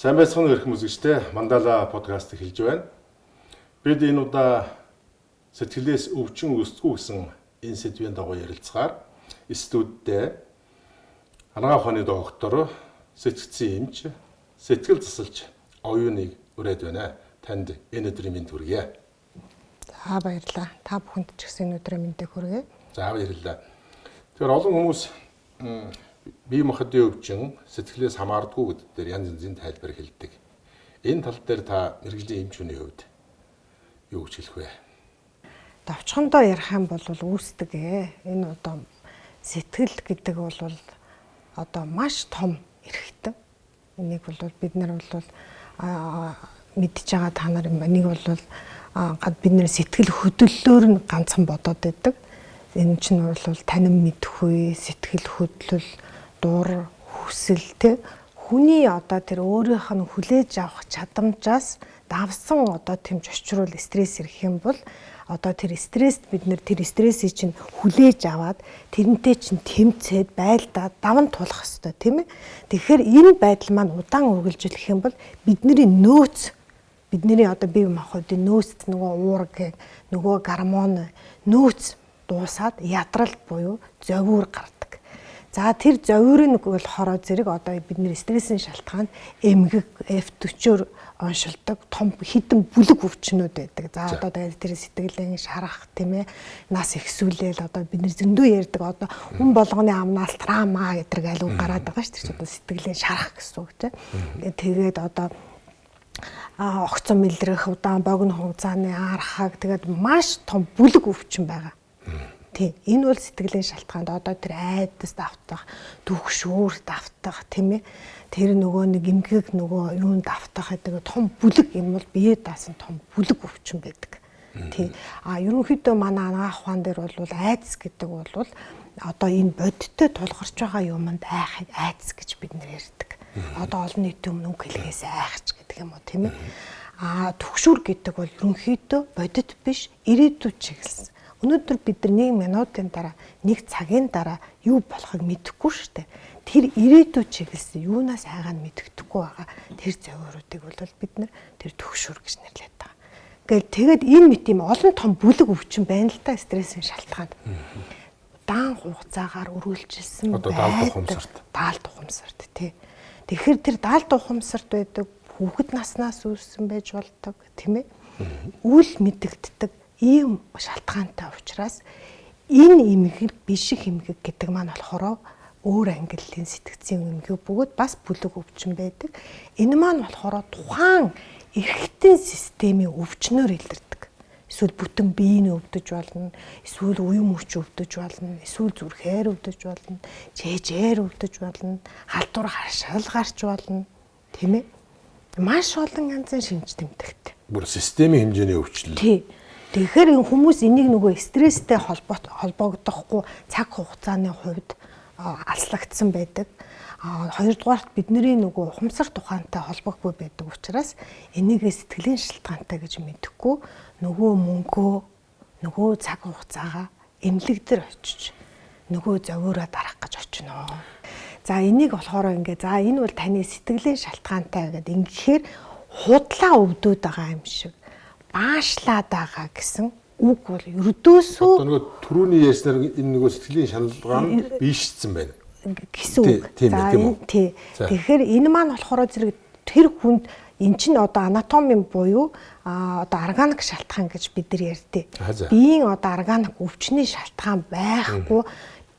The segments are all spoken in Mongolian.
Сайн байцгаана уу эрхэм үзэгчдээ. Мандала подкаст эхэлж байна. Бид энэ удаа сэтгэлээс өвчин үүсдэггүй гэсэн энэ сэдвийн дагуу ярилцгаар студидтэй анагаах ухааны доктор, сэтгцэн эмч, сэтгэл засалч оюуныг өрөөд байна. Танд энэ өдрийн мэнд хүргэе. За баярлалаа. Та бүхэнд ч гэсэн энэ өдрийн мэндийг хүргэе. За баярлалаа. Тэгэхээр олон хүмүүс бие махбодын өвчин сэтгэлээс хамаардаггүй гэдэг дээр янз янзын тайлбар хэлдэг. Энэ тал дээр та мэргэжлийн эмч хүний хувьд юу гэж хэлэх вэ? Давчхандаа ярих юм бол үүсдэг энэ одоо сэтгэл гэдэг бол одоо маш том эрхтэн. Энийг бол бид нар бол мэдж байгаа та нар нэг бол бид нэр сэтгэл хөдлөлөөр нь ганцхан бодоод байдаг. Энэ чинь бол танин мэдхгүй сэтгэл хөдлөл дур хүсэл те хүний одоо тэр өөрийнх нь хүлээж авах чадамжаас давсан одоо тийм зочрол стресс ирэх юм бол одоо тэр стресст бид нэр тэр стрессийг чинь хүлээж аваад тэрнтэй чинь тэмцээд байлдаад даван тулах хэрэгтэй тийм ээ. Тэгэхээр энэ байдал маань удаан үргэлжлэх юм бол бидний нөөц бидний одоо бие махбодын нөөцт нөгөө уург нөгөө гормон нөөц дуусаад ядралт буюу зовир гардаг. За тэр зовирын бол хороо зэрэг одоо бидний стрессийн шалтгаанд эмгэг F40-оор оншилдог том хідэн бүлэг өвчнүүд байдаг. За одоо тэгээд тэр сэтгэлийн шарах тийм ээ нас ихсүүлэл одоо бид нар зөндөө ярьдаг одоо хүн болгоны амнаас трама гэдэг алуу гараад байгаа шүү дээ. Одоо сэтгэлийн шарах гэсэн үг тийм. Тэгээд одоо огцон мэлрэх удаан богино хугацааны архаг тэгээд маш том бүлэг өвчин байгаа. Тийм. Энэ бол сэтгэлийн шалтгаанд одоо тэр айдас давтах, түгшүүр давтах тийм ээ. Тэр нөгөө нэг эмгэг нөгөө юунд давтах гэдэг том бүлэг юм бол бие даасан том бүлэг өвчин байдаг. Тийм. Ерөнхийдөө манай анагаах ухаан дээр бол айдас гэдэг бол одоо энэ бодиттой тулгарч байгаа юмд айхыг айдас гэж бид нэр ярьдаг. Одоо олон нийтийн өмнө үг хэлгээс айхч гэдэг юм уу тийм ээ. Түгшүүр гэдэг бол ерөнхийдөө бодит биш ирээдүйд чиглэсэн. Өнөөдөр бид нар 1 минутын дараа 1 цагийн дараа юу болохыг мэдэхгүй шүү дээ. Тэр ирээдүйд чиглэсэн юунаас хайгааг мэддэхгүй байгаа. Тэр зовиоруудыг бол бид нар тэр төгшөр гэж нэрлэдэг байгаа. Тэгээд энэ мэт юм олон том бүлэг өвчин байна л да стрессийн шалтгаанд. Даан хугацаагаар үргэлжилсэн даалд ухамсарт тий. Тэгэхээр тэр даалд ухамсарт байдаг хүүхэд наснаас үүссэн байж болдог тийм ээ. Үл мэдэгддэг ийм шалтгаантай учраас энэ эмгэг биших эмгэг гэдэг маань болохоор өөр ангиллын сэтгцийн эмгэг бөгөөд бас бүлэг өвчин байдаг. Энэ маань болохоор тухайн эрхтэн системийн өвчнөөр илэрдэг. Эсвэл бүтэн биеийн өвдөж болно, эсвэл уян мөч өвдөж болно, эсвэл зүрхээр өвдөж болно, жээжээр өвдөж болно, халдвар харшаал гарч болно, тийм ээ. Маш олон янзын шинж тэмдэгтэй. Бүр системийн хэмжээний өвчлөл. Тий. Тэгэхээр энэ хүмүүс энийг нөгөө стресстэй холбогдохгүй цаг хугацааны хувьд алслагдсан байдаг. Хоёрдугаарт бидний нөгөө ухамсар тухаантай холбоогүй байдаг учраас энийг сэтгэлийн шалтгаантай гэж мэдэхгүй нөгөө мөнгөө нөгөө цаг хугацаагаа эмнэлэг дээр очиж нөгөө зовиороо дарах гэж очино. За энийг болохоор за энэ бол таны сэтгэлийн шалтгаантай гэдэг ингэхээр худлаа өвдөд байгаа юм шиг баашлаад байгаа гэсэн үг бол ердөөсөө одоо нөгөө түрүүний ярьснаар энэ нөгөө сэтгэлийн шалгалгаан биишсэн байна гэсэн үг. Тий. Тэгэхээр энэ маань болохоор зэрэг тэр хүнд эн чинь одоо анатомийн буюу одоо органик шалтгаан гэж бид нар ярьдээ. Биеийн одоо органик өвчний шалтгаан байхгүй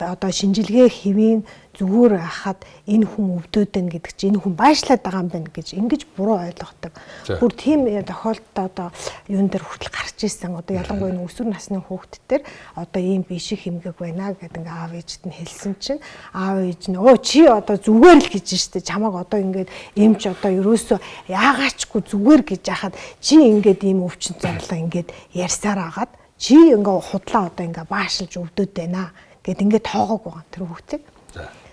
одоо шинжилгээ хэвийн зүгээр хахад энэ хүн өвдөд байна гэдэг чинь энэ хүн баашлаад байгаа юм байна гэж ингэж буруу ойлгодог. Бүр тийм тохиолдолд одоо юун дээр хүртэл гарч ирсэн. Одоо ялангуяа өсвөр насны хүүхдтэр одоо ийм биших эмгэг байна гэдэг ингээ аав ээжд нь хэлсэн чинь аав ээж нь чи одоо зүгээр л гэж штэ чамаг одоо ингээд эмч одоо ерөөсөө яагаачгүй зүгээр гэж яхад чи ингээд ийм өвчин зарлаа ингээд ярьсаар агаад чи ингээ худлаа одоо ингээ баашилж өвдөд байна гэд ингээ тоогоог байгаа тэр хүүхдийг.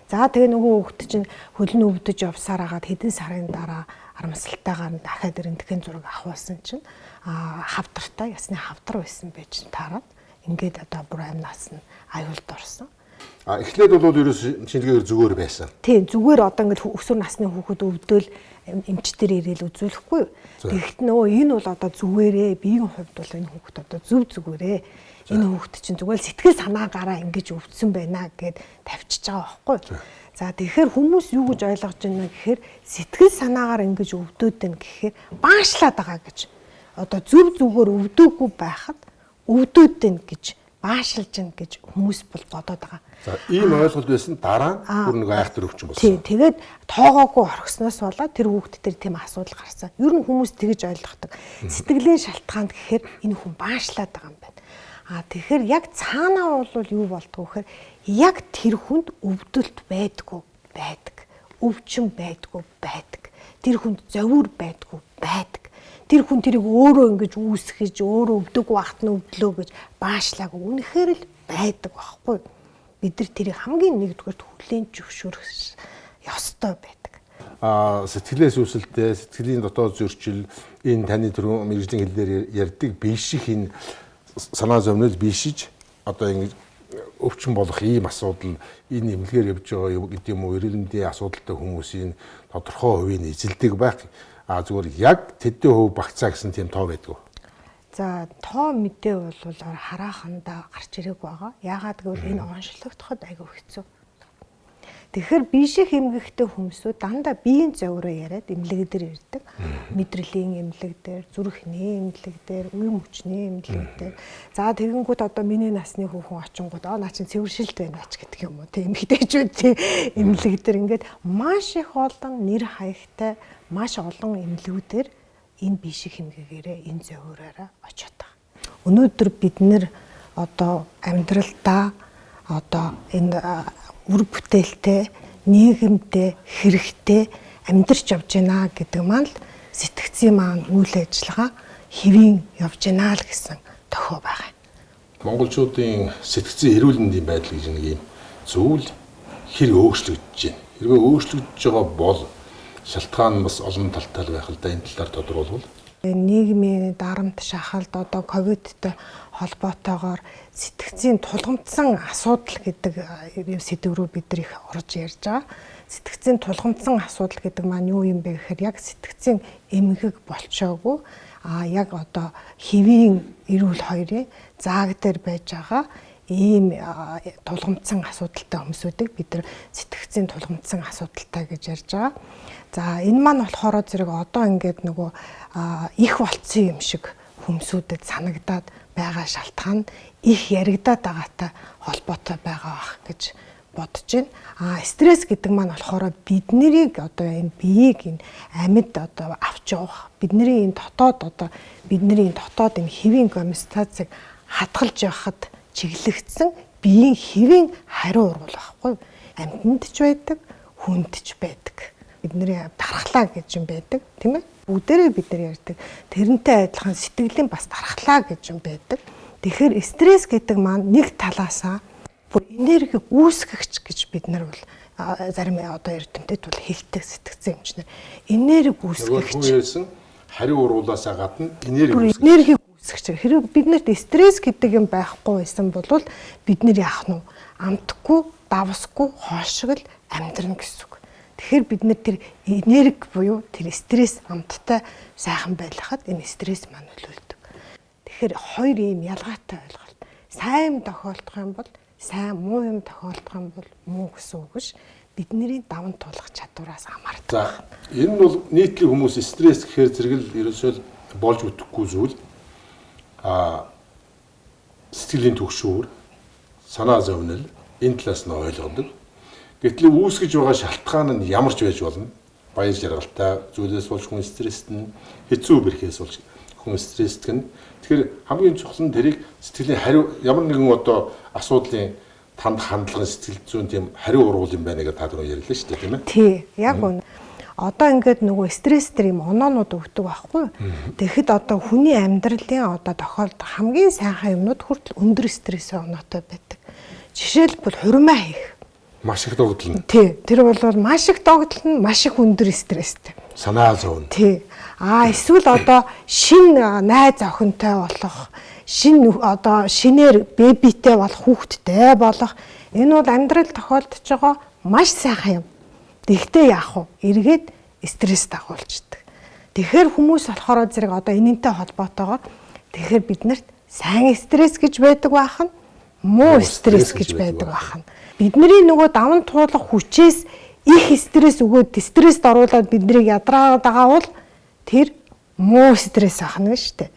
За тэгээ нөгөө хүүхд чинь хөлн өвдөж явсаар агаад хэдэн сарын дараа арамсалтайгаар дахиад рентген зураг авахулсан чинь хавдартай ясны хавдар байсан байж таараад ингээд одоо бүр амнаас нь аюулд орсон. Эхлээд бол ерөөс шинжилгээгээр зүгээр байсан. Тийм зүгээр одоо ингээд өсвөр насны хүүхэд өвдөл эмчтэр ирээл үзүүлэхгүй. Тэгэхдээ нөгөө энэ бол одоо зүгээрээ биеийн хувьд бол энэ хүүхэд одоо зүгээрээ энэ хүүхэд чинь зүгээр сэтгэл санаагаараа ингэж өвдсөн байна гэд тавьчихж байгаа байхгүй. За тэгэхээр хүмүүс юу гэж ойлгож байна гэхээр сэтгэл санаагаар ингэж өвдөд байна гэхээр баашлаад байгаа гэж. Одоо зүгээр өвдөөгүй байхад өвдөд байна гэж баашилж байна гэж хүмүүс бол бодоод байгаа. За ийм ойлголт байсан дараа бүр нэг айхтар өвчин болсон. Тийм тэгээд тоогоогүй орхисноос болоод тэр хүүхэд төр тийм асуудал гарсан. Ер нь хүмүүс тэгж ойлгодог. Сэтгэлийн шалтгаанд гэхээр энэ хүн баашлаад байгаа юм байна. Тэгэхээр яг цаанаа бол юу болдгоо гэхээр яг тэр хүнд өвдөлт байдгүй байдаг. Өвчин байдгүй байдаг. Тэр хүнд зовир байдгүй байдаг. Тэр хүн тэрийг өөрөө ингэж үүсгэж өөрөө өвдөггүй байхад нь өвдлөө гэж баашлаагүй. Үнэхээр л байдаг байхгүй. Бид нар тэрийг хамгийн нэгдүгээр хүлээн зөвшөөрөх ёстой байдаг. Сэтгэлээс үүсэлтэй, сэтгэлийн дотоод зөрчил, энэ таны түрүүн мэргэжлийн хэлээр ярьдаг биших энэ санаа зовнил бишиж одоо ингэ өвчин болох ийм асуудал энэ эмнэлгээр явж байгаа гэдэг юм уу, эрүүл мэндийн асуудалтай хүмүүсийн тодорхой хувийг эзэлдэг байх. Зүгээр яг тэдний хөв багцаа гэсэн тийм тоо байдгүй. За тоо мэдээ бол хараахандаа гарч ирэх байгаа. Яагаад гэвэл энэ онцлогдоход айгүй хэцүү. Тэгэхээр биших эмгэгтэй хүмүүсүүд дандаа биеийн зовроо яриад эмнэлэг дээр ирдэг. Мэдрэлийн эмнэлэг дээр, зүрхний эмнэлэг дээр, үе мөчний эмнэлэг дээр. За тэгэнгүүт одоо миний насны хүүхэн очингууд наа чин цэвэршилт байна ач гэдэг юм уу. Тэг эмгэгтэйчүүд тийм эмнэлэг дээр ингээд маш их олон нэр хаягтай маш олон эмнэлгүүдээр энэ биших эмгэгээрээ энэ зовроороо очиод байгаа. Өнөөдөр бид нэр одоо амьдралдаа одоо энэ үр бүтээлтэй нийгэмдээ хэрэгтэй амьдарч явж байна гэдэг маань л сэтгцийн маань үйл ажиллагаа хэвийн явж байна л гэсэн тохио байгаа. Монголчуудын сэтгцийн эрүүл мэндийн байдал гэж нэг юм зүйл хэрэг өөрчлөгдөж байна. Хэрвээ өөрчлөгдөж байгаа бол шалтгаан бас олон талтай байх л да, энэ талаар тодорхойлвол. Нийгмийн дарамт шахалт одоо ковидтэй холбоотойгоор сэтгцийн тулгамдсан асуудал гэдэг сэдв рүү бид нар их орж ярьж байгаа. Сэтгцийн тулгамдсан асуудал гэдэг маань юу юм бэ гэхээр яг сэтгцийн эмгэг болчоогүй яг одоо хэвийн эрүүл хоёрын зааг дээр байж байгаа ийм тулгамдсан асуудалтай хүмүүсүүдийг бид нар сэтгцийн тулгамдсан асуудалтай гэж ярьж байгаа. За энэ маань болохоор зэрэг одоо ингээд нөгөө их болцсон юм шиг хүмүүсүүдэд санагдаад байгаа шалтгаан их яригадаад байгаатай холбоотой байгаа бах гэж бодож байна. Стресс гэдэг маань болохоор биднийг одоо энэ биеийг энэ амьд одоо авч явах, бидний энэ дотоод энэ хэвийн гомеостацыг хадгалж явахад чиглэгдсэн биеийн хэвийн хариу ургал байхгүй. Амьтанд ч байдаг, хүнд ч байдаг. Бидний дархлаа гэж юм байдаг, тийм ээ? Бүгдээрээ бид нар ярьдаг. Тэрнтэй адилхан сэтгэлийн бас дархлаа гэж юм байдаг. Тэгэхээр стресс гэдэг маань нэг талаасаа бүр энерги үүсгэгч гэж бид нар бол зарим одоо эрдэмтэд бол хэлдэг сэтгцэн эмчнэр. Энерги үүсгэгч. Хүн ярьсан хариу ургуулаасаа гадна энерги үүсгэгч. Хэрвээ биднэрт стресс гэдэг юм байхгүй байсан бол бид нар яах нь амтгүй, давсгүй, хоошгол амьдрна гэсэн үг. Тэгэхээр бид нэр тэр энерги буюу тэр стресс амттай сайхан байлгахад энэ стресс маань нөлөөлдөг. Тэгэхээр хоёр ийм ялгаатай ойлголт. Сайн юм тохиолдох юм бол сайн, муу юм тохиолдох юм бол муу гэсэн үг биш. Бидний даван туулах чадвараас хамаардаг. За энэ нь бол нийтлэг хүмүүс стресс гэхээр зэрэг л ерөөсөө болж үтэхгүй зүйл. Сэтгэлийн түгшүүр, санаа зовнил энэ талаас нь ойлгодог. Гэтэл үүсгэж байгаа шалтгаан нь ямар ч байж болно. Баяр жаргалтай зүйлээс болж хүн стресстэн, хэцүү бэрхээс болж хүн стресстэн. Тэгэхээр хамгийн чухал нь тэрийг сэтгэлийн хариу ямар нэгэн одоо асуудлын танд хандлагын сэтгэл зүйн тийм хариу ургуул юм байна гэж та түрүү ярьлаа шүү дээ, тийм ээ? Тий, яг үнэ. Одоо ингээд нөгөө стресс төр юм оноонууд өгдөг байхгүй. Тэгэхэд одоо хүний амьдралын одоо тохиолдох хамгийн сайхан юмнууд хүртэл өндөр стресстэй оноотой байдаг. Жишээлбэл хурмаа хийх. Маш их догтлно. Тий. Тэр бол маш их догтлно, маш их өндөр стресстэй. Санаа зовно. Тий. Эсвэл одоо шин найз охинтой болох, одоо шинээр бебитэй болох, хүүхэдтэй болох энэ бол амьдрал тохиолдож байгаа маш сайхан юм. Тэгтээ яах вэ? Эргээд стресс дагуулждаг. Тэгэхээр хүмүүс болохоор зэрэг одоо энэнтэй холбоотойгоор тэгэхээр биднэрт сайн стресс гэж байдаг бахан, муу стресс гэж байдаг бахан. Бидний нөгөө даван туулах хүчээс их стресс өгөөд стресст оруулаад биднийг ядраад байгаа бол тэр муу стресс ахна шүү дээ.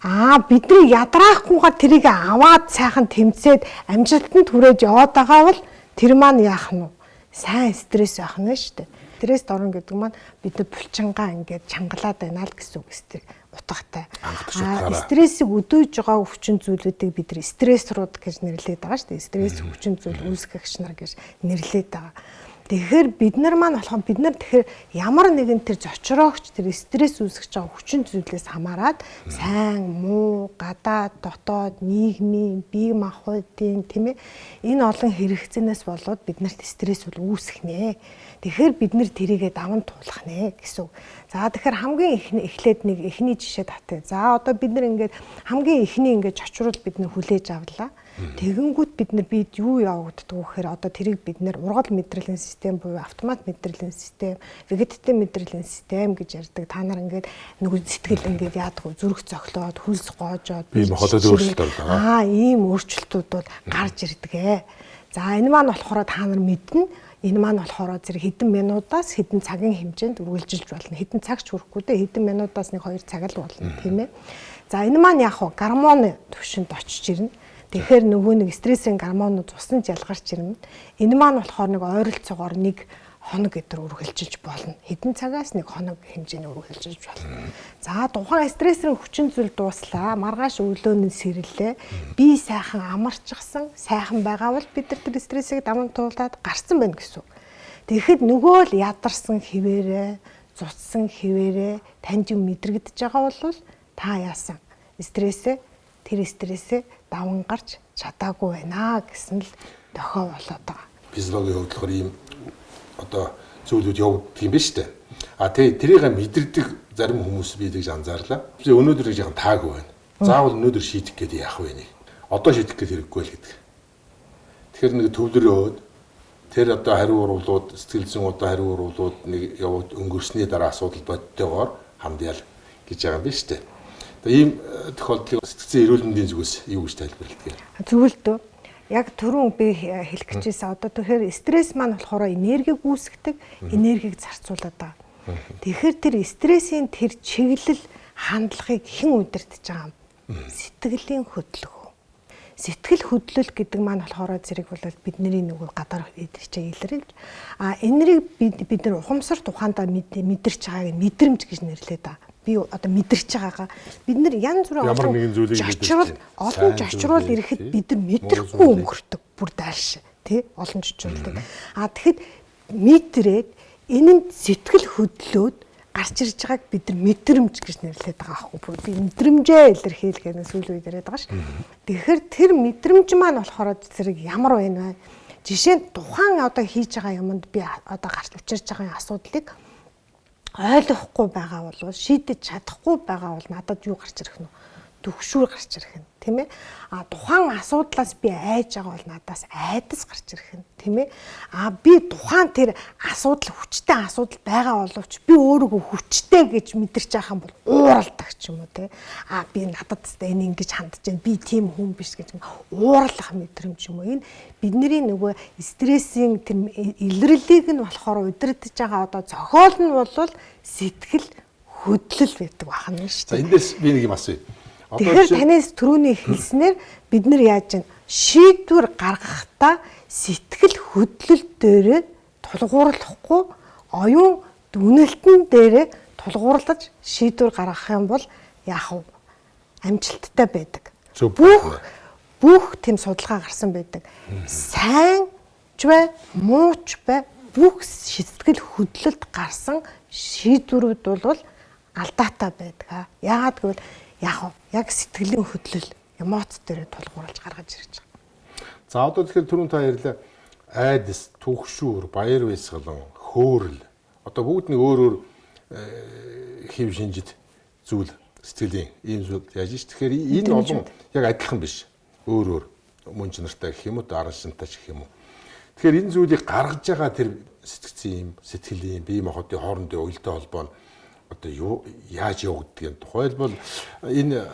Бидний ядраахгүйгээр тэрийг аваад сайхан тэмцээд амжилтанд хүрээж яваад байгаа бол тэр маань яах нь вэ? Сайн стресс ахна шүү дээ. Стресст орно гэдэг маань бид булчингаа ингээд чангалаад байна л гэсэн үг утгатай. Стрессийг өдөөж байгаа өвчин зүйлүүдийг бид стрессрууд гэж нэрлэдэг байгаа шүү дээ. Стресс өвчин зүйл үүсгэгч нар гэж нэрлэдэг байгаа. Тэгэхээр бид нар маань болохоор бид нар тэгэхээр ямар нэгэн тэр зочроогч тэр стресс үүсгэж байгаа хүчин зүйлээс хамаарат сайн, муу, гадаад, дотоод, нийгмийн, бие махбодын тийм ээ энэ олон хэрэгцээнээс болоод биднэрт стресс бол үүсгэнэ. Тэгэхээр бид нэр тэрийгэ даван туулах нэ гэсэн. За тэгэхээр хамгийн эхлээд нэг эхний жишээ татъя. За одоо бид нар ингээд хамгийн эхний ингээд чочрол бид нар хүлээж авлаа. Тэгэнгүүт бид нар бид юу явагддаг вэ гэхээр одоо тэрийг бид нар ургал мэдрэлийн систем буюу автомат мэдрэлийн систем, вегетатив мэдрэлийн систем гэж ярьдаг. Та нар ингээд нөгөө сэтгэл ингээд яадаг вэ? Зүрх цохлоод, хөлс гоожоод ийм холоод өөрчлөлт байна. Ийм өөрчлөлтүүд бол гарч ирдэг. За энэ маань болохоор та нар мэднэ. Энэ маань болохоор зэрэг хэдэн минутаас хэдэн цагийн хэмжээнд үргэлжилж болно. Хэдэн цагч хүрэхгүй дээ хэдэн минутаас 1-2 цаг л болно тийм ээ. За энэ маань яг хөө гормоны түвшинд очиж ирнэ. Тэгэхээр нөгөө нэг стрессийн гормонууд цусан ялгарч ирнэ. Энэ маань болохоор нэг ойролцоогоор 1 хоног өдөр үргэлжилж болно. Хэдэн цагаас 1 хоног хэмжээний үргэлжилж болно. За тухайн стрессийн хүчин зүйл дууслаа. Маргааш өглөөний сэрлээ. Би сайхан амарчсан, сайхан байгаа бол бид нар тэр стрессийг даван туулаад гарсан байна гэсэн. Тэгэхэд нөгөө л ядарсан хിവэрээ, цуцсан хിവэрээ танд юм мэдрэгдэж байгаа бол та яасан? Тэр стрессээ даван гарч чадаагүй байна гэсэн л дохио болоод байгаа. Физиологийн хувьд ийм одоо зүйлүүд явагддаг юм байна шүү дээ. Тэрийг мэдэрдэг зарим хүмүүс би тэгж анзаарлаа. Өнөөдөр яг таагүй байна. Заавал өнөөдөр шийдэх гэдэг яах вэ нэг. Одоо шийдэх гэдэг хэрэггүй л гэдэг. Тэгэхээр нэг төвлөрөөд тэр одоо хариу урвалууд, сэтгэл зүйн одоо хариу урвалууд нэг яваад өнгөрсний дараа асуудал бодтойгоор хандяал гэж байгаа юм байна шүү дээ. Ийм тохиолдлыг сэтгцэн эрүүл мэндийн зүгээс юу гэж тайлбарладаг юм? Зөвлөлт үү? Яг түрүүн би хэлэх гэжсэн одоо тэгэхээр стресс маань болохоор энергийг үүсгдэг, энергийг зарцуулдаг байгаа. Тэгэхээр тэр стрессийн тэр чиглэл хандлагыг хэн удирдах байгаа юм? Сэтгэлийн хөдлөх. Сэтгэл хөдлөл гэдэг маань болохоор зэрэг бол бидний нөгөө гадар идэрчээ илэрэлж энэрийг бид нар ухамсар тухайдаа мэдэрч байгааг мэдрэмж гэж нэрлэдэг байгаа. Би одоо мэдэрч байгаагаа бид нар янз бүрийн олон жочрол ирэхэд бид нар мэдрэхгүй өнгөрдөг бүр дайрш тий олон жочролдаг. Тэгэхэд мэдрээд энэ нь сэтгэл хөдлөөд гарч ирж байгааг бид нар мэдрэмж гэж нэрлэдэг байгаа аахгүй бүр би мэдрэмжээ илэрхийлэх сүүл үед яриад байгаа ш. Тэгэхээр тэр мэдрэмж маань болохоор зэрэг ямар байна вэ? Жишээ нь тухайн одоо хийж байгаа юмд би одоо гарч учирч байгаа асуудлыг ойлгохгүй байгаа бол шийдэж чадахгүй байгаа бол надад юу гарч ирэх нь төгшүүр гарч ирэх нь тийм ээ тухайн асуудлаас би айж байгаа бол надаас айдас гарч ирэх нь тийм ээ би тухайн тэр асуудал хүчтэй асуудал байгаа боловч би өөрийгөө хүчтэй гэж мэдэрч байгаа юм бол ууралдаг ч юм уу тийм би надад тест энэ ингэж хандж байна би тийм хүн биш гэж ууралах мэдрэмж юм уу энэ бидний нөгөө стрессийн тэр илэрлийг нь болохоор удирдах байгаа одоо зохиол нь бол сэтгэл хөдлөл байдаг байна шүү дээ. За эндээс би нэг юм асууя. Тэгэхээр танаас түрүүний хэлснээр бид нар яаж чинь шийдвэр гаргахдаа сэтгэл хөдлөл дээрээ тулгуурлахгүй оюун дүнэлтэн дээрээ тулгуурлаж шийдвэр гаргах юм бол яах вэ? Амжилттай байдаг. Бүх тийм судалгаа гарсан байдаг. Сайн ч бай, муу ч бай бүх сэтгэл хөдлөлд гарсан шийдвэрүүд бол алдаатай байдаг. Яагаад гэвэл яг сэтгэлийн хөдлөл эмоц дээр тулгуурлаж гаргаж ирж байгаа. За одоо тэгэхээр түрүүн та ярьлаа айдас, түгшүүр, баяр баясгалан, хөөрөл одоо бүгд нэг өөр хэв шинжит зүйл сэтгэлийн ийм зүйл яаж ш. Тэгэхээр энэ олон яг адилхан биш. Өөр мөн чанартай гэх юм уу, арга шинтай гэх юм уу. Тэгэхээр энэ зүйлийг гаргаж байгаа тэр сэтгцийн, сэтгэлийн, бие махбодын хоорондын уялдаа холбоо нь одоо яаж явагддаг юм. Тухайлбал энэ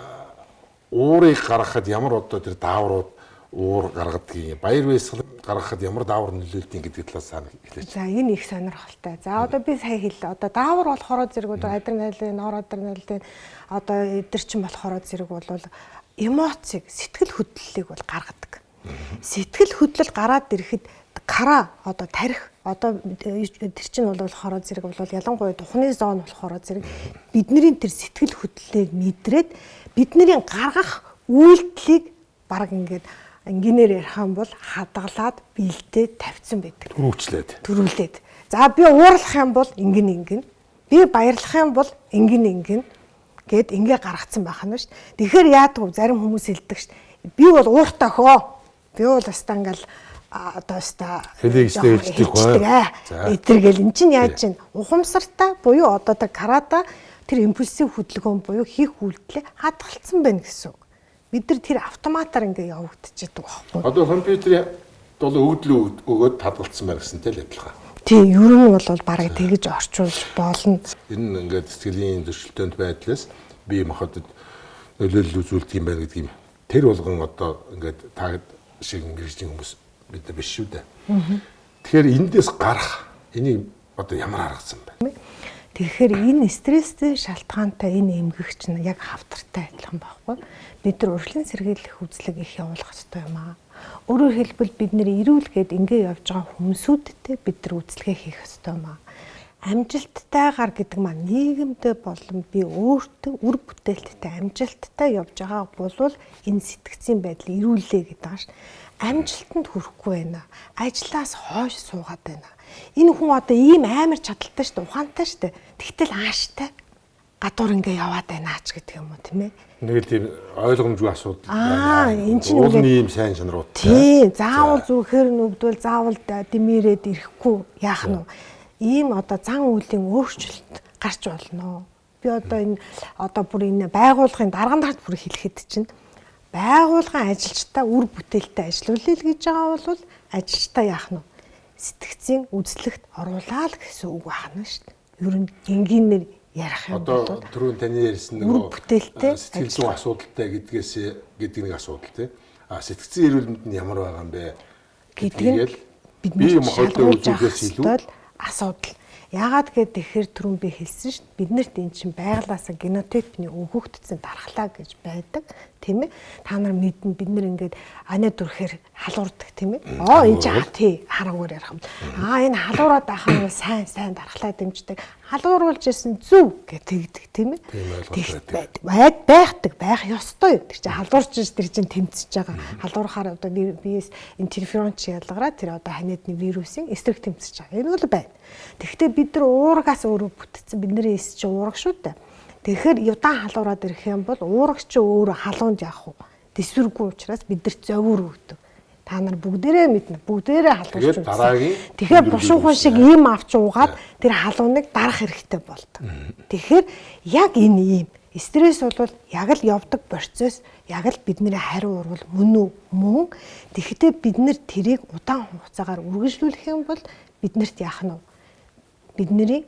уурыг гаргахад ямар одоо тэр дааврууд уур гаргадгийг, баяр баясгал гаргахад ямар даавар нөлөөлдөг гэдэг талаас нь хэлээч. За энэ их сонирхолтой. За одоо би сая хэллээ. Одоо даавар болохоор зэрэгүүд адреналин, норадреналин одоо эдгэрчин болохоор зэрэг бол эмоцийг, сэтгэл хөдлөлийг бол гаргадаг. Сэтгэл хөдлөл гараад ирэхэд кара одоо тарих одоо тэр чинь болохоор зэрэг бол ялангуяа тухны зоон болохоор зэрэг бидний тэр сэтгэл хөдлөлийг мэдрээд бидний гаргах үйлдэлийг баг ингээд инженеэр ярих юм бол хадгалаад бэлдээд тавьсан байдаг. Төрүүлээд. За би уурлах юм бол ингэн. Би баярлах юм бол ингэн гэд ингээ гаргацсан байх нь шүү дээ. Тэгэхээр яадаг вэ? Зарим хүмүүс хэлдэг шүү дээ. Би бол ууртай хөө. Би бол өстө ингээл одоо өстө хэлдэг бай. Эдэргээл эн чинь яаж чинь ухамсартай буюу одоо тэр карата тэр импульсив хөдөлгөөн буюу хийх үйлдэлээ хадгалсан байна гэсэн үг. Бид нар тэр автоматар ингээ явагдчихдаг байхгүй. Одоо компьютерийн бол өгдлөө өгөөд хадгалсан байна гэсэнтэй л адилхан. Тийм, ер нь бол бараг тэгж орчуулж болно. Энэ ингээд сэтгэлийн зөрчилтөнд байдлаас бие махбодод нөлөөлөл үзүүлдэг юм байна гэдэг юм. Тэр болгон одоо ингээд та шиг мэрэгжлийн хүмүүс бид нар биш шүү дээ. Тэгэхээр эндээс гарах энийг одоо ямар аргацсан бэ? Тэгэхээр энэ стресстэй шалтгаантай энэ эмгэгч нь яг хавтартай адилхан байхгүй. Бид нар урьдчилан сэргийлэх үзлэг их явуулах хэрэгтэй юм аа. Өөрөөр хэлбэл бид нэр ирүүлгээд ингээ явж байгаа хүмүүсүүдтэй бид нар үзлэгээ хийх хэрэгтэй юм аа. Амжилттайгаар гэдэг маань нийгэмдээ болон би өөртөө үр бүтээлттэй амжилттай явж байгаа болвол энэ сэтгцийн байдал ирүүлээ гэдэг байгаа шүү. Амжилтанд хүрэхгүй байна. Ажлаас хойш суугаад байна. Энэ хүн одоо ийм амар чадaltaй шүү дээ, ухаантай шүү дээ. Тэгтэл ааштай гадуур ингээ яваад байна ч гэдэг юм уу тийм ээ. Нэг л тийм ойлгомжгүй асуудал байна. Энэ чинь уулын ийм сайн чанарууд. Тийм, заавал зүгхээр нүгдвэл заавал дэмирээд ирэхгүй яах нь вэ? Ийм одоо зан үйлийн өөрчлөлт гарч болно. Би одоо энэ одоо бүр энэ байгууллагын дарган дард бүр хэлэхэд чинь байгууллагын ажилчдаа үр бүтээлтэй ажиллуулъя л гэж байгаа бол ажилчдаа яах нь вэ? Сэтгцийн үзлэгт оруулаа л гэсэн үг байна шүү дээ. Ер нь энгийнээр ярих юм бол одоо түрүүн таны ярьсан нэг сэтгэл зүйн асуудалтай гэдэг нэг асуудал тийм. Сэтгцийн эрүүл мэнд нь ямар байгаа юм бэ гэдгийг бидний шалгуулж үзүүлээс илүү асуудал. Яагаад гэхээр түрүүн би хэлсэн шүү дээ. Биднэрт эн чинь байглаасаа генотипний өгөгдсөн дархлаа гэж байдаг, тийм ээ. Та нар мэднэ бид нар ингээд анаа дүрхээр халуурдаг, тийм ээ. Энэ чинь тий хараагаар ярих юм. Энэ халуураад байх нь сайн дархлаа дэмждэг. Халууруулж ирсэн зүв гэдэг, тийм ээ. Байх ёстой юм. Тэр чинь халуурч ир тэр чинь тэмцэж байгаа. Халуурахаар одоо биес интерферон чи ялгараа тэр одоо ханиадны вирусын эсрэг тэмцэж байгаа. Энэ бол байна. Тэгэхдээ бид нар уургаас өөрөө бүтцсэн бидний эс чи уурга шүү дээ. Тэгэхээр юдаан халуураад ирэх юм бол уурга чи өөрөө халуунд явах уу? Тэсвэргүй учраас бид нар зовөр өгдөг. Та нар бүгдээрээ мэднэ. Бүгдээрээ халуурч үзсэн. Тэгэхээр бушуухан шиг ийм авч уугаад тэр халууныг дарах хэрэгтэй болдог. Тэгэхээр яг энэ ийм стресс бол яг л явдаг процесс, яг л бидний хариу урвал мөн. Тэгэхдээ бид нэр тэрийг удаан хугацаагаар үргэлжлүүлэх юм бол биднэрт яах нь вэ? Бидний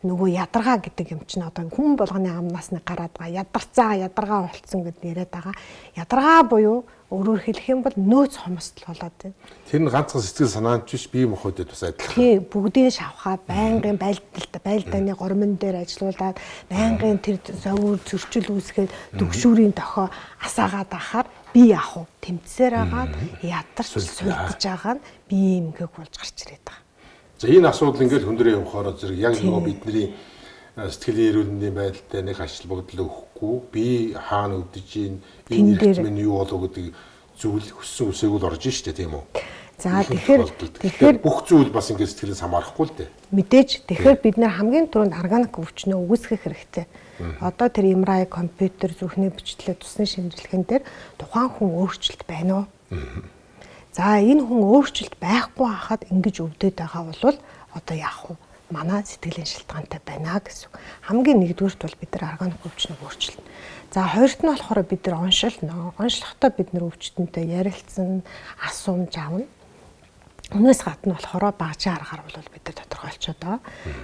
нөгөө ядаргаа гэдэг юм чинь одоо хүн болгоны амнаас нь гараад байгаа ядаргаа болцсон гэдээ яриад байгаа. Ядаргаа буюу өөрөөр хэлэх юм бол нөөц хомсдол болоод байна. Тэр нь ганцхан сэтгэл санаанд биш бие махбодод бас адилхан. Тий, бүгдийг шавхаа байнгын байлдааны гормон дээр ажиллуулад байнгын тэр зовөр зөрчил үүсгээд төгшүүрийн дохио асаагаад ахаар би яах вэ? Тэмцээр агаад ядарч сулдж байгаа нь бие эмгэг болж гарч ирээд байгаа. За энэ асуудал ингээд хүндрээ явахаар зэрэг яг нөгөө бидний сэтгэлийн эрүүл мэндийн байдалтай нэг ажилбагдал өгөхгүй би хаана өвдөж ийн энэ эрхтмэн юу болов гэдэг зүйл хүссэн үсээг л орж штэ тийм үү. За тэгэхээр бүх зүйл бас ингээд сэтгэлээс хамаарахгүй л дээ. Мэдээж тэгэхээр бид нэр хамгийн түрүүнд органик өвчнөө үүсгэх хэрэгтэй. Одоо тэр MRI компьютер зүрхний бичлэг тусны шинжилгээнд дээр тухайн хүн өөрчлөлт байна уу? За энэ хүн өөрчлөлт байхгүй хахад ингэж өвдөд байгаа бол одоо яах вэ? манай сэтгэлийн шалтгаантай байна гэсэн. Хамгийн нэгдүгürt бол бид нар органик өвчнөд өөрчилнө. За хоёрт нь болохоор бид нар оншилно. Оншлохдоо бид нар өвчтөнтэй ярилцсан, асуумж авна. Өнөөс гадна болохоор багжийн аргаар бол бид нар тодорхойлцоо доо.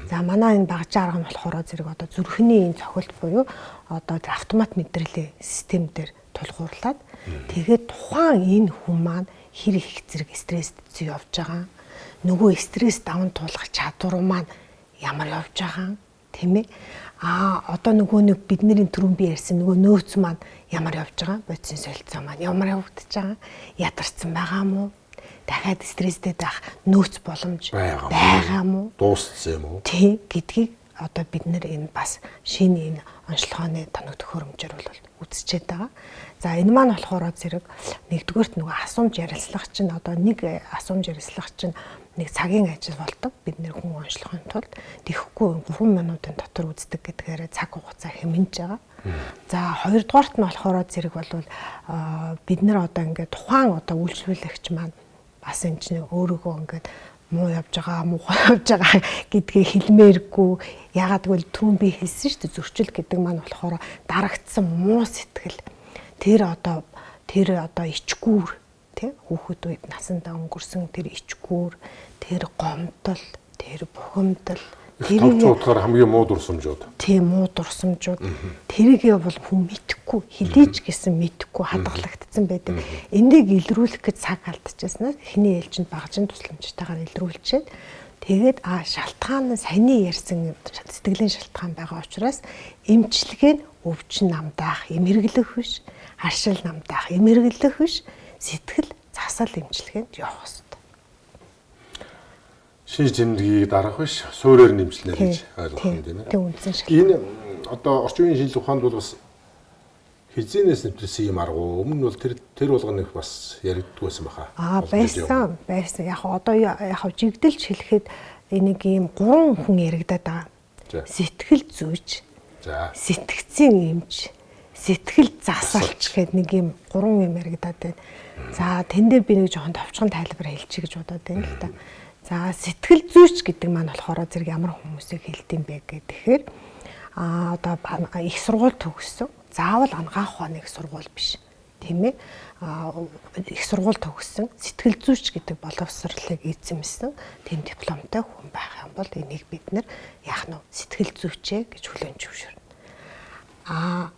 За манай энэ багжийн арга нь болохоор зэрэг одоо зүрхний энэ цохилт буюу одоо автомат мэдрэлийн систем дээр тулгуурлаад тэгээд тухайн энэ хүн маань хэр их зэрэг стресст явж байгаа. Нөгөө стресс даван туулах чадвар маань ямар явж байгаа тийм ээ. Одоо нөгөө нэг бидний түрүүн би ярьсан нөгөө нөөц маань ямар явж байгаа. Бодисын солилцоо маань ямар явагдаж байгаа. Ядарсан байгаа мó? Дахиад стресстэй байх нөөц боломж байгаа мó? Дууссан юм уу? Тийм гэдгийг одоо бид нэр энэ бас шинэ энэ онцлогооны тоног төхөөрөмжөөр бол үзчихэд байгаа. За энэ маань болохоор зэрэг нэгдүгээрт нөгөө асуумж ярилцлага чинь одоо нэг асуумж ярилцлага чинь нэг цагийн ажил болдог. Бид нэр хүн онцлохын тулд тэхгүй 3 минутын дотор үздэг гэдгээр цаг хугацаа хэмнэж байгаа. За хоёрдугаарт нь болохоор зэрэг бол бид нэр одоо ингээд тухайн одоо үйлчлүүлэгч маань бас энэ чинь өөрөөгөө ингээд муу явж байгаа, муухай явж байгаа гэдгийг хэлмээргүй. Ягаад гэвэл түрүүн би хэлсэн шүү дээ, зөрчил гэдэг маань болохоор дарагдсан муу сэтгэл. Тэр одоо ичгүүр тий хүүхэд үед насандаа өнгөрсөн тэр ичгүүр, тэр гомдол, тэр бухимдал, тэрийг утгаар хамгийн муу дурсамжууд. Тийм муу дурсамжууд. Тэрийг бол хүн мэдхгүй, хилээж гисэн мэдхгүй хадгалагдсан байдаг. Энийг илрүүлэх гэж цаг алдчихснаас эхний ээлжинд багжин тусламжтайгаар илрүүлчихэд тэгээд шалтгаан нь саяны ярьсан сэтгэлийн шалтгаан байгаа учраас эмчилгээ нь өвчин намдаах, эмэргэлэх биш, харшил намдаах, эмэргэлэх биш, сэтгэл засал эмчилгээнд явах хэрэгтэй. Шинж тэмдгийг дарах биш, суурьаар нэмжлэнэ гэж ойлгох юм тийм ээ. Тийм үндсэн шалтгаан. Энэ одоо орчин үеийн шинжилгээ ухаанд бол бас хизээнээс нэвтрсэн юм арга. Өмнө нь бол тэр болгоны бас яригддаг байсан баха. Байсан. Яг одоо жигдэлж хэлэхэд энийг ийм 3 хүн яригадаад байгаа. Сэтгэл зүйч, сэтгцийн эмч, сэтгэл засалч гэдэг нэг ийм 3 юм яригадаад байна. За тэн дээр би нэг жоохон товчхон тайлбар хэлчихье гэж бодоод байна л да. За сэтгэл зүйч гэдэг маань болохоор зэрэг ямар хүмүүсийг хэлдэм бэ гэхээр одоо их сургууль төгссөн. Заавал анагаах ухааны их сургууль биш. Тийм ээ. Их сургууль төгссөн сэтгэл зүйч гэдэг боловсролыг эзэмсэн тийм дипломтой хүн байх юм бол энийг бид нэр яах нь сэтгэл зүйчээ гэж хүлээн зөвшөөрнө.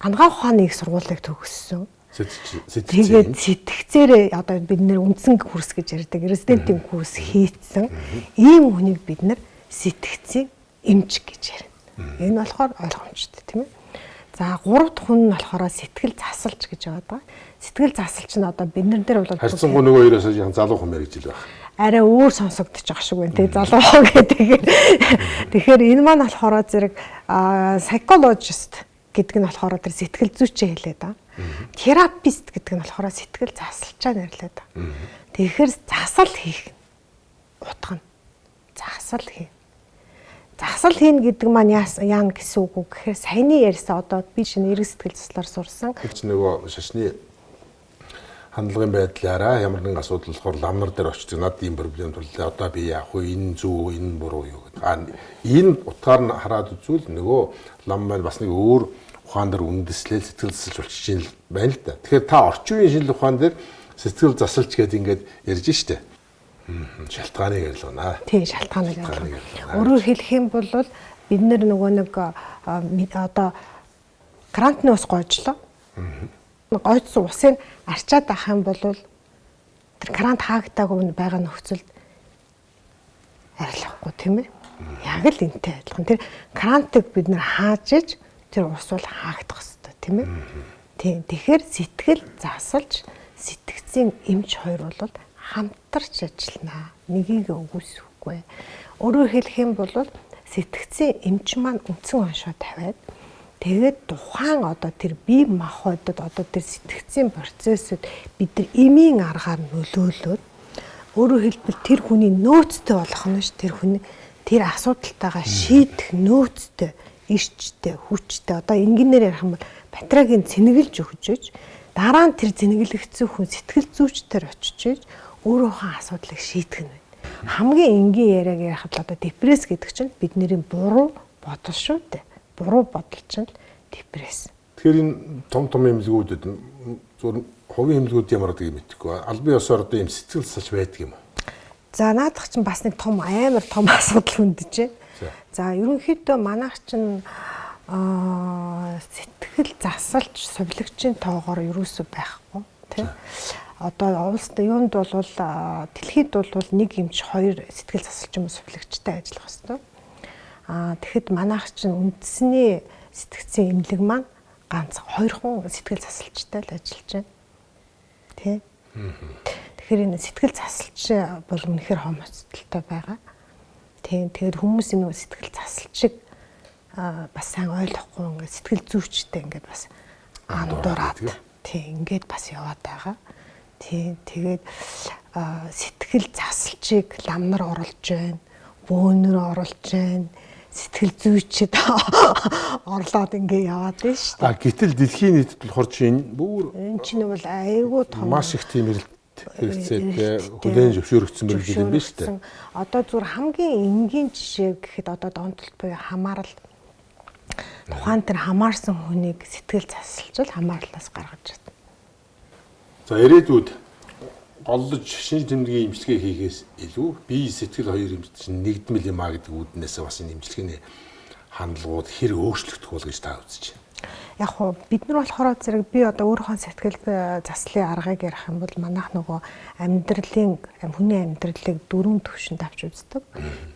Анагаах ухааны их сургуулийг төгссөн. Тэгээд сэтгцээрээ одоо бид нэр үндсэн курс гэж ярьдаг резидентийн курс хийцэн ийм хүнийг бид нэр сэтгцийн эмч гэж ярина. Энэ болохоор ойлгомжтой тийм ээ. За 3 дахь хүн нь болохоор сэтгэл засалч гэж байгаа. Сэтгэл засалч нь одоо бид нар дээр бол харьцангуй нөгөө хоёроос яг залуу хүн мэрэгжил байх. Арай өөр сонсогдож байгаа шиг байна. Тэгээ залуу гэдэг. Тэгэхээр энэ маань болохоор зэрэг psychologist гэдэг нь болохоор тэр сэтгэл зүйчээ хэлээд байгаа. Терапист гэдэг нь болохоор сэтгэл засалчаа нэрлээд байгаа. Тэгэхээр засал хийх утга нь засал хийнэ. Засал хийнэ гэдэг маань яана гэсэн үг вэ гэхээр саяны ярьсан одоо би шинэ эрг сэтгэл заслаар сурсан. Чи нөгөө шашны хандлагын байдлаараа ямар нэгэн асуудал болохоор лам нар дээр очиж надад ийм проблем турлаа. Одоо би яах вэ? Энэ зөв, энэ буруу юу гэдэг. Энэ утгаар нь хараад үзвэл нөгөө лам маань бас нэг өөр ухаан дээр үндэслэл сэтгэл засалж болчих юм байна л да. Тэгэхээр та орчин үеийн шинжилгээ ухаан дээр сэтгэл засалч гэдэг ингээд ярьж штэ. Шалтгааныг ярилцгаана. Тийм, шалтгааныг ярилцгаана. Өөрөөр хэлэх юм бол бид нөгөө нэг одоо грантны ус гойжлоо. Гойдсон усыг арчаад авах юм бол тэр грант хаагдаагүй байгаа нөхцөлд арилгахгүй тийм ээ. Яг л энтэй адилхан. Тэр грантыг бид хааж иж тэр ус бол хаагдах хэрэгтэй тийм ээ. Тийм. Тэгэхээр сэтгэл засалж сэтгцийн эмч хоёр бол хамтарч ажиллана. Нэгийг өгөөсөхгүй. Өөрөөр хэлэх юм бол сэтгцийн эмч маань үндсэн оншоо тавиад тэгээд тухайн одоо тэр бие махбодод одоо тэр сэтгцийн процессыг бид нар эмийн аргаар нөлөөлөөд өөрөөр хэлбэл тэр хүний нөөцтэй болох нь ш тэр хүний тэр асуудалтайгаа шийдэх нөөцтэй, ирчтэй, хүчтэй одоо ингээнээр ярих юм бол батрагийн цэнгэлж өгчөж дараа нь тэр цэнгэлэгдсэн хүн сэтгэл зүйчдэр очиж өөрийнхөө асуудлыг шийдэх нь байна. Хамгийн энгийн яриаг ярихад л одоо депресс гэдэг чинь бидний буруу бодол шүү дээ. Буруу бодол чинь депресс. Тэгэхээр энэ том эмнэлгүүдэд зөвхөн хувийн эмнэлгүүд ямар гэдэг юм мэдэхгүй. Албан ёсоор одоо юм сэтгэл засалч байдаг юм уу? За наадах чинь бас нэг амар том асуудал хүндэж байна. За ерөнхийдөө манайх чинь сэтгэл засалч сувилагчийн тоогоор ерөөсөө байхгүй тий. Одоо улсад юунд бол дэлхийд бол нэг эмч хоёр сэтгэл засалч юм сувилагчтай ажиллах хэрэгтэй. Тэгэхэд манайх чинь үндэсний сэтгцийн эмнэлэг маань ганц 2 хүн сэтгэл засалчтай л ажиллаж байна. Тий. Тэгэхээр энэ сэтгэл засалч бол үнэхээр хомцолтой байгаа. Тийм. Тэгээд хүмүүс энэ сэтгэл засалчиг бас сайн ойлгохгүй ингээд сэтгэл зүйчтэй ингээд бас андуураад тийм ингээд бас яваад байгаа. Тийм. Тэгээд сэтгэл засалчийг ламнар оруулж байна, бөөнөр оруулж байна, сэтгэл зүйчэд орлоод ингээд яваад байна шүү дээ. Гэтэл дэлхийн нийтэд болохоор чинь энэ чинь бол айгүй том маш их тийм хэрэгцээтэй хүлээн зөвшөөрөгдсөн мөрөглөл юм байна шүү дээ. Одоо зүгээр хамгийн энгийн жишээ гэхэд одоо донтолт буюу хамаарал тухайн тэр хамаарсан хүнийг сэтгэл засалчвал хамаарлаас гаргаж чадна. За ирээдүйд голлож шинж тэмдгийн имчилгээ хийхээс илүү бие сэтгэл хоёр юмд чинь нэгдмэл юм а гэдэг үүднээс бас энэ имчилгээний хандлагууд хэрэг өөрчлөгдөх бол гэж та үзэж байна. Яг хоо бид нар болохоор зэрэг би одоо өөрийнхөө сэтгэл заслын аргыг ярих юм бол манайх нөгөө амьдралын хүний амьдралыг 4 төвшөнд авч үздэг.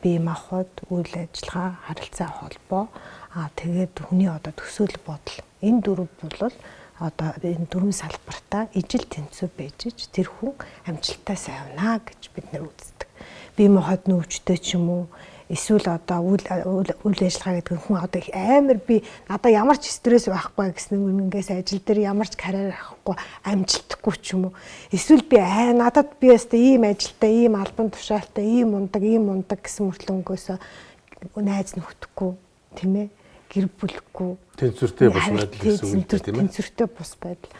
Бие махбод, үйл ажиллагаа, харилцаа холбоо, тэгээд хүний одоо төсөөлөл бодол. Энэ 4 бол одоо энэ 4 салбартаа ижил тэнцүү байж тэр хүн амжилттай сайвнаа гэж бид нар үздэг. Бие махбод нөвчтэй ч юм уу эсвэл одоо үйл ажиллагаа гэдэг хүн одоо их амар би надаа ямар ч стресс байхгүй гэсэн үнгээс ажил дээр ямар ч карьер авахгүй амжилтгүй ч юм уу эсвэл би надад би өстө ийм ажилтай ийм албан тушаалтай ийм мундаг гэсэн мөртлөнгөөс найз нөхдөггүй тийм ээ гэр бүлэхгүй тэнцвэртэй бус байдал гэсэн үг тийм ээ тэнцвэртэй бус байдал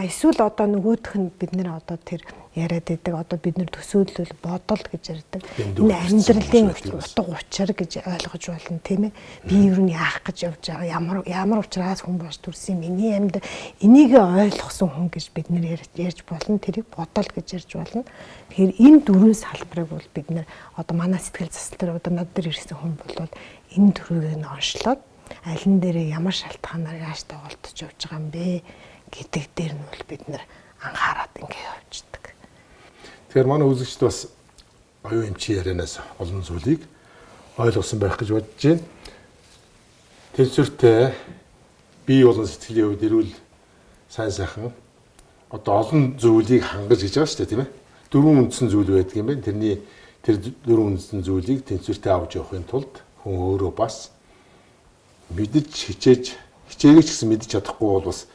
эсвэл одоо нөгөөх нь бид нэр одоо тэр яриад байдаг одоо бид нэр төсөөлөл бодол гэж ярьдаг энэ амьдралын утга учир гэж ойлгож болно тийм ээ би юу нь яах гэж явж байгаа ямар учраас хүн болж төрсөн миний амьд энийг ойлгосон хүн гэж бид нэр ярьж болно тэрийг бодол гэж ярьж болно тэгэхээр энэ 4 салбарыг бол бид нэр одоо манай сэтгэл заслаар одоо над дээр ирсэн хүн бол энэ төрөөр нь онцлоод аль нь дээр ямар шалтгаанаар яаж тоглолтож явж байгаа юм бэ гэдэг дээр нь бол бид нэр анхаарат ингэ явждаг. Тэгэхээр манай үзэгчд бас оюун эмчийн ярианаас олон зүйлийг ойлгосон байх гэж бодож байна. Тэнцвэртэй бие болон сэтгэлийн хувьд эрүүл сайн сайхан одоо олон зүйлийг хангаж гэж байгаа шүү дээ тийм ээ. 4 үндсэн зүйл байдаг юм байна. Тэр 4 үндсэн зүйлийг тэнцвэртэй авч явахын тулд хүн өөрөө бас мэдж хичээгээ ч гэсэн мэдж чадахгүй бол бас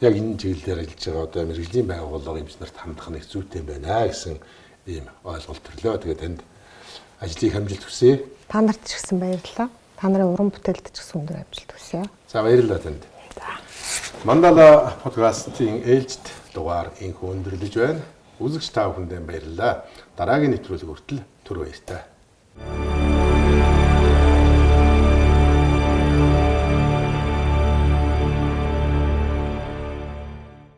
яг энэ чиглэлээр ажиллаж байгаа одоо мэргэжлийн байгууллага эмчнэрт хандах нэг зүйтэй байна гэсэн ийм ойлголт төрлөө. Тэгээд танд ажлыг хамжилт хүсье. Та нарт ч гэсэн баярлалаа. Та нарын уран бүтээлд ч гэсэн өндөр амжилт хүсье. За баярлалаа танд. Мандала подкастын ээлжид дугаар инх өндөрлөж байна. Үзэгч та бүхэндээ баярлалаа. Дараагийн нэвтрүүлэг хүртэл түр баяртай.